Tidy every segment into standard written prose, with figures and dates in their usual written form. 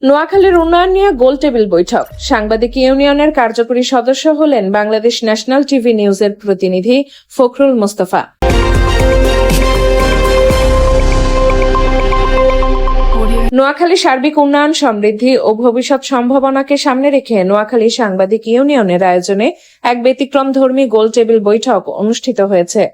নোয়াখালীর উন্নয়ন নিয়ে গোল টেবিল বৈঠক। সাংবাদিক ইউনিয়নের কার্যকরী সদস্য হলেন বাংলাদেশ ন্যাশনাল টিভি নিউজের প্রতিনিধি ফখরুল মোস্তফা। নোয়াখালী সার্বিক উন্নয়ন, সমৃদ্ধি ও ভবিষ্যৎ সম্ভাবনাকে সামনে রেখে নোয়াখালী সাংবাদিক ইউনিয়নের আয়োজনে এক ব্যতিক্রমধর্মী গোল টেবিল বৈঠক অনুষ্ঠিত হয়েছে।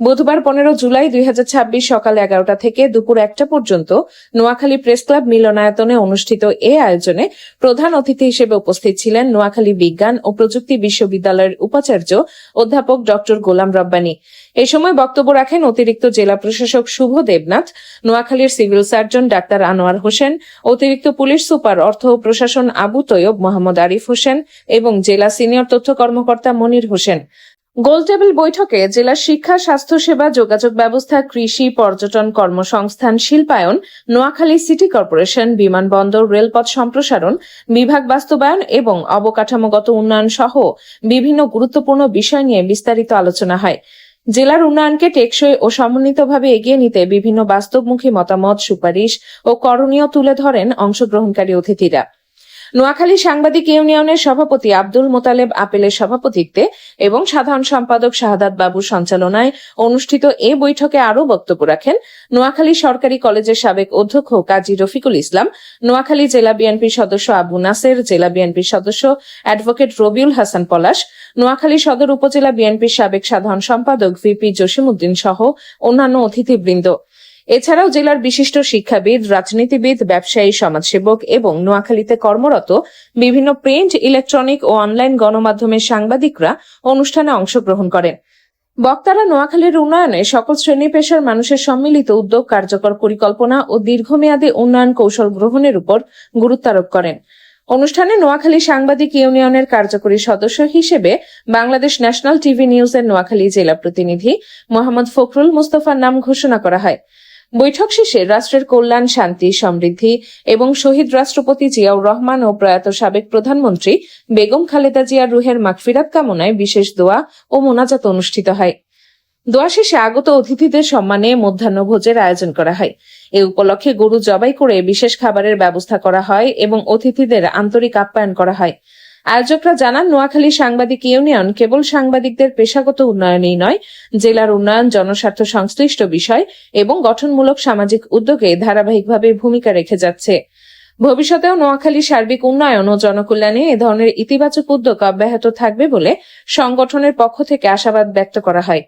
বুধবার 15 জুলাই 2026 সকাল 11টা থেকে দুপুর 1টা পর্যন্ত নোয়াখালী প্রেস ক্লাব মিলনায়তনে অনুষ্ঠিত এ আয়োজনে প্রধান অতিথি হিসেবে উপস্থিত ছিলেন নোয়াখালী বিজ্ঞান ও প্রযুক্তি বিশ্ববিদ্যালয়ের উপাচার্য অধ্যাপক ডক্টর গোলাম রব্বানী। এ সময় বক্তব্য রাখেন অতিরিক্ত জেলা প্রশাসক শুভ দেবনাথ, নোয়াখালীর civil surgeon doctor Anwar Hossain, অতিরিক্ত পুলিশ সুপার অর্থ ও প্রশাসন আবু তৈয়ব মোহাম্মদ আরিফ হোসেন এবং জেলা সিনিয়র তথ্য কর্মকর্তা মনির হোসেন। গোল টেবিল বৈঠকে জেলার শিক্ষা, স্বাস্থ্যসেবা, যোগাযোগ ব্যবস্থা, কৃষি, পর্যটন, কর্মসংস্থান, শিল্পায়ন, নোয়াখালী সিটি কর্পোরেশন, বিমানবন্দর, রেলপথ সম্প্রসারণ, বিভাগ বাস্তবায়ন এবং অবকাঠামোগত উন্নয়ন সহ বিভিন্ন গুরুত্বপূর্ণ বিষয় নিয়ে বিস্তারিত আলোচনা হয়। জেলার উন্নয়নকে টেকসই ও সমন্বিতভাবে এগিয়ে নিতে বিভিন্ন বাস্তবমুখী মতামত, সুপারিশ ও করণীয় তুলে ধরেন অংশগ্রহণকারী অতিথিরা। নোয়াখালী সাংবাদিক ইউনিয়নের সভাপতি আব্দুল মোতালেব আপেলের সভাপতিত্বে এবং সাধারণ সম্পাদক শাহাদাত বাবুর সঞ্চালনায় অনুষ্ঠিত এ বৈঠকে আরও বক্তব্য রাখেন নোয়াখালী সরকারি কলেজের সাবেক অধ্যক্ষ কাজী রফিকুল ইসলাম, নোয়াখালী জেলা বিএনপির সদস্য আবু নাসের, জেলা বিএনপির সদস্য অ্যাডভোকেট রবিউল হাসান পলাশ, নোয়াখালী সদর উপজেলা বিএনপির সাবেক সাধারণ সম্পাদক ভিপি জসিমউদ্দিন সহ অন্যান্য অতিথিবৃন্দ। এছাড়াও জেলার বিশিষ্ট শিক্ষাবিদ, রাজনীতিবিদ, ব্যবসায়ী, সমাজসেবক এবং নোয়াখালীতে কর্মরত বিভিন্ন প্রিন্ট, ইলেকট্রনিক ও অনলাইন গণমাধ্যমের সাংবাদিকরা অনুষ্ঠানে অংশগ্রহণ করেন। বক্তারা নোয়াখালীর উন্নয়নে সকল শ্রেণী পেশার মানুষের সম্মিলিত উদ্যোগ, কার্যকর পরিকল্পনা ও দীর্ঘমেয়াদী উন্নয়ন কৌশল গ্রহণের উপর গুরুত্বারোপ করেন। অনুষ্ঠানে নোয়াখালী সাংবাদিক ইউনিয়নের কার্যকরী সদস্য হিসেবে বাংলাদেশ ন্যাশনাল টিভি নিউজের নোয়াখালী জেলা প্রতিনিধি মোহাম্মদ ফখরুল মোস্তফার নাম ঘোষণা করা হয়। বৈঠক শেষে রাষ্ট্রের কল্যাণ, শান্তি, সমৃদ্ধি এবং শহীদ রাষ্ট্রপতি জিয়াউর রহমান ও প্রয়াত সাবেক প্রধানমন্ত্রী বেগম খালেদা জিয়ার রুহের মাগফিরাত কামনায় বিশেষ দোয়া ও মোনাজাত অনুষ্ঠিত হয়। দোয়া শেষে আগত অতিথিদের সম্মানে মধ্যাহ্নভোজের আয়োজন করা হয়। এ উপলক্ষে গরু জবাই করে বিশেষ খাবারের ব্যবস্থা করা হয় এবং অতিথিদের আন্তরিক আপ্যায়ন করা হয়। আয়োজকরা জানান, নোয়াখালী সাংবাদিক ইউনিয়ন কেবল সাংবাদিকদের পেশাগত উন্নয়নেই নয়, জেলার উন্নয়ন, জনস্বার্থ সংশ্লিষ্ট বিষয় এবং গঠনমূলক সামাজিক উদ্যোগে ধারাবাহিকভাবে ভূমিকা রেখে যাচ্ছে। ভবিষ্যতেও নোয়াখালী সার্বিক উন্নয়ন ও জনকল্যাণে এ ধরনের ইতিবাচক উদ্যোগ অব্যাহত থাকবে বলে সংগঠনের পক্ষ থেকে আশাবাদ ব্যক্ত করা হয়।